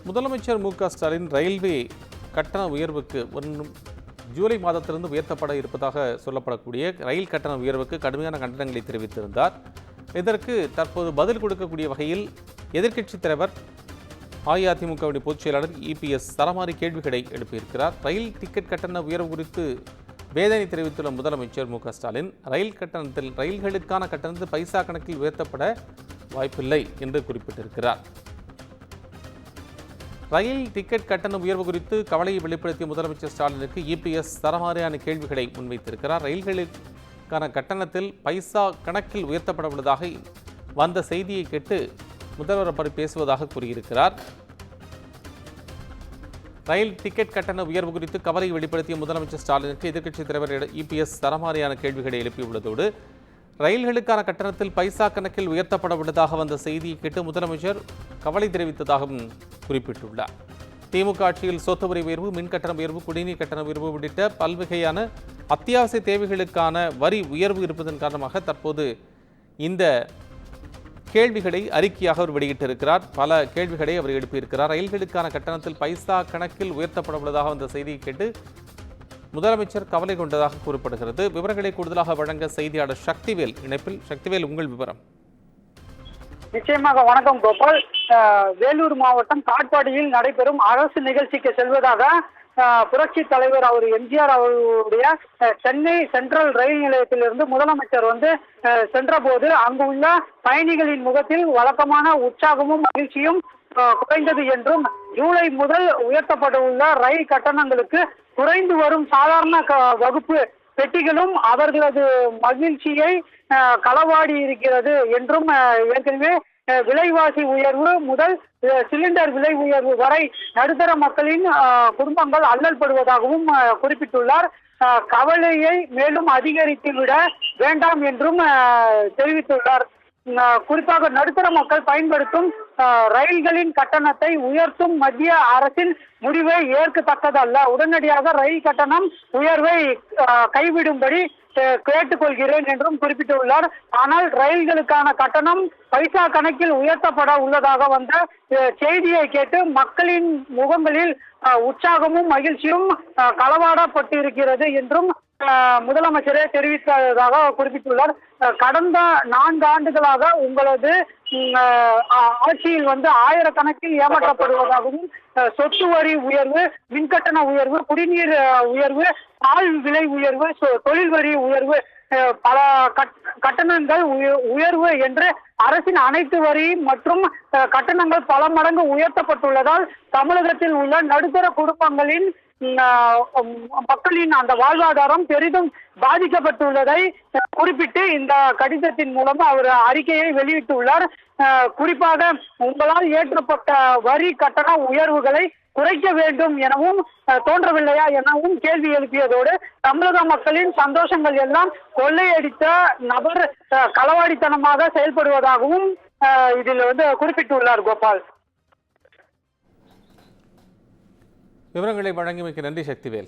முதலமைச்சர் மு.க.ஸ்டாலின் ரயில்வே கட்டண உயர்வுக்கு ஜூலை மாதத்திலிருந்து உயர்த்தப்பட இருப்பதாக சொல்லப்படக்கூடிய ரயில் கட்டண உயர்வுக்கு கடுமையான கண்டனங்களை தெரிவித்திருந்தார். இதற்கு தற்போது பதில் கொடுக்கக்கூடிய வகையில் எதிர்க்கட்சித் தலைவர் அஇஅதிமுகவின் பொதுச் செயலாளர் இபிஎஸ் சரமாரி கேள்விகளை எழுப்பியிருக்கிறார். ரயில் டிக்கெட் கட்டண உயர்வு குறித்து வேதனை தெரிவித்துள்ள முதலமைச்சர் மு.க.ஸ்டாலின் ரயில்களுக்கான கட்டணத்தில் பைசா கணக்கில் உயர்த்தப்பட வாய்ப்பில்லை என்று குறிப்பிட்டிருக்கிறார். ரயில் டிக்கெட் கட்டண உயர்வு குறித்து கவலையை வெளிப்படுத்திய முதலமைச்சர் ஸ்டாலினுக்கு இபிஎஸ் தரமாரியான கேள்விகளை முன்வைத்திருக்கிறார். ரயில்களுக்கான கட்டணத்தில் பைசா கணக்கில் உயர்த்தப்பட உள்ளதாக வந்த செய்தியை கேட்டு முதல்வர் அப்படி பேசுவதாக கூறியிருக்கிறார். ரயில் டிக்கெட் கட்டண உயர்வு குறித்து கவலையை வெளிப்படுத்திய முதலமைச்சர் ஸ்டாலினுக்கு எதிர்க்கட்சித் தலைவர் இபிஎஸ் தரமாரியான கேள்விகளை எழுப்பியுள்ளதோடு ரயில்களுக்கான கட்டணத்தில் பைசா கணக்கில் உயர்த்தப்பட உள்ளதாக வந்த செய்தியை கேட்டு முதலமைச்சர் கவலை தெரிவித்ததாகவும் குறிப்பிட்டுள்ளார். திமுக ஆட்சியில் சொத்து வரி உயர்வு, மின் கட்டண உயர்வு, குடிநீர் கட்டண உயர்வு உள்ளிட்ட பல்வகையான அத்தியாவசிய தேவைகளுக்கான வரி உயர்வு இருப்பதன் காரணமாக தற்போது இந்த கேள்விகளை அறிக்கையாக அவர் வெளியிட்டிருக்கிறார். பல கேள்விகளை அவர் எழுப்பியிருக்கிறார். ரயில்களுக்கான கட்டணத்தில் பைசா கணக்கில் உயர்த்தப்பட உள்ளதாக வந்த செய்தியை கேட்டு முதலமைச்சர் கவலை கொண்டதாக கூறப்படுகிறது. விவரங்களை கூடுதலாக வழங்க செய்தியாளர் சக்திவேல் இணைப்பில். சக்திவேல், உங்கள் விவரம். நிச்சயமாக. வணக்கம் கோபால். வேலூர் மாவட்டம் காட்பாடியில் நடைபெறும் அரசு நிகழ்ச்சிக்கு செல்வதாக புரட்சி தலைவர் எம்ஜிஆர் அவர்களுடைய சென்னை சென்ட்ரல் ரயில் நிலையத்திலிருந்து முதலமைச்சர் சென்ற போது அங்கு உள்ள பயணிகளின் முகத்தில் வழக்கமான உற்சாகமும் மகிழ்ச்சியும் குறைந்தது என்றும் ஜூலை முதல் உயர்த்தப்பட உள்ள ரயில் கட்டணங்களுக்கு குறைந்து வரும் சாதாரண வகுப்பு பெட்டிகளும் அவர்களது மகிழ்ச்சியை களவாடி இருக்கிறது என்றும் ஏற்கனவே விலைவாசி உயர்வு முதல் சிலிண்டர் விலை உயர்வு வரை நடுத்தர மக்களின் குடும்பங்கள் அல்லல் படுவதாகவும் குறிப்பிட்டுள்ளார். கவலையை மேலும் அதிகரித்துவிட வேண்டாம் என்றும் தெரிவித்துள்ளார். குறிப்பாக நடுத்தர மக்கள் பயன்படுத்தும் ரயில்களின் கட்டணத்தை உயர்த்தும் மத்திய அரசின் முடிவை ஏற்கத்தக்கதல்ல. உடனடியாக ரயில் கட்டணம் உயர்வை கைவிடும்படி கேட்டுக்கொள்கிறேன் என்றும் குறிப்பிட்டுள்ளார். ஆனால் ரயில்களுக்கான கட்டணம் பைசா கணக்கில் உயர்த்தப்பட உள்ளதாக வந்த செய்தியை கேட்டு மக்களின் முகங்களில் உற்சாகமும் மகிழ்ச்சியும் களவாடப்பட்டு இருக்கிறது என்றும் முதலமைச்சரே தெரிவித்ததாக குறிப்பிட்டுள்ளார். கடந்த 4 ஆண்டுகளாக உங்களது ஆட்சியில் ஆயிரக்கணக்கில் ஏமாற்றப்படுவதாகவும் சொத்து வரி உயர்வு, மின்கட்டண உயர்வு, குடிநீர் உயர்வு, பால் விலை உயர்வு, தொழில் வரி உயர்வு, பல கட்டணங்கள் உயர்வு என்று அரசின் அனைத்து வரி மற்றும் கட்டணங்கள் பல மடங்கு உயர்த்தப்பட்டுள்ளதால் தமிழகத்தில் உள்ள நடுத்தர குடும்பங்களின் மக்களின் அந்த வாழ்வாதாரம் பெரிதும் பாதிக்கப்பட்டுள்ளதை குறிப்பிட்டு இந்த கடிதத்தின் மூலம் அவர் அறிக்கையை வெளியிட்டுள்ளார். குறிப்பாக உங்களால் ஏற்றப்பட்ட வரி கட்டண உயர்வுகளை குறைக்க வேண்டும் எனவும் தோன்றவில்லையா எனவும் கேள்வி எழுப்பியதோடு தமிழக மக்களின் சந்தோஷங்கள் எல்லாம் கொள்ளையடித்த நபர் களவாடித்தனமாக செயல்படுவதாகவும் இதில் குறிப்பிட்டுள்ளார். கோபால், விவரங்களை வழங்கியமைக்கு நன்றி சக்திவேல்.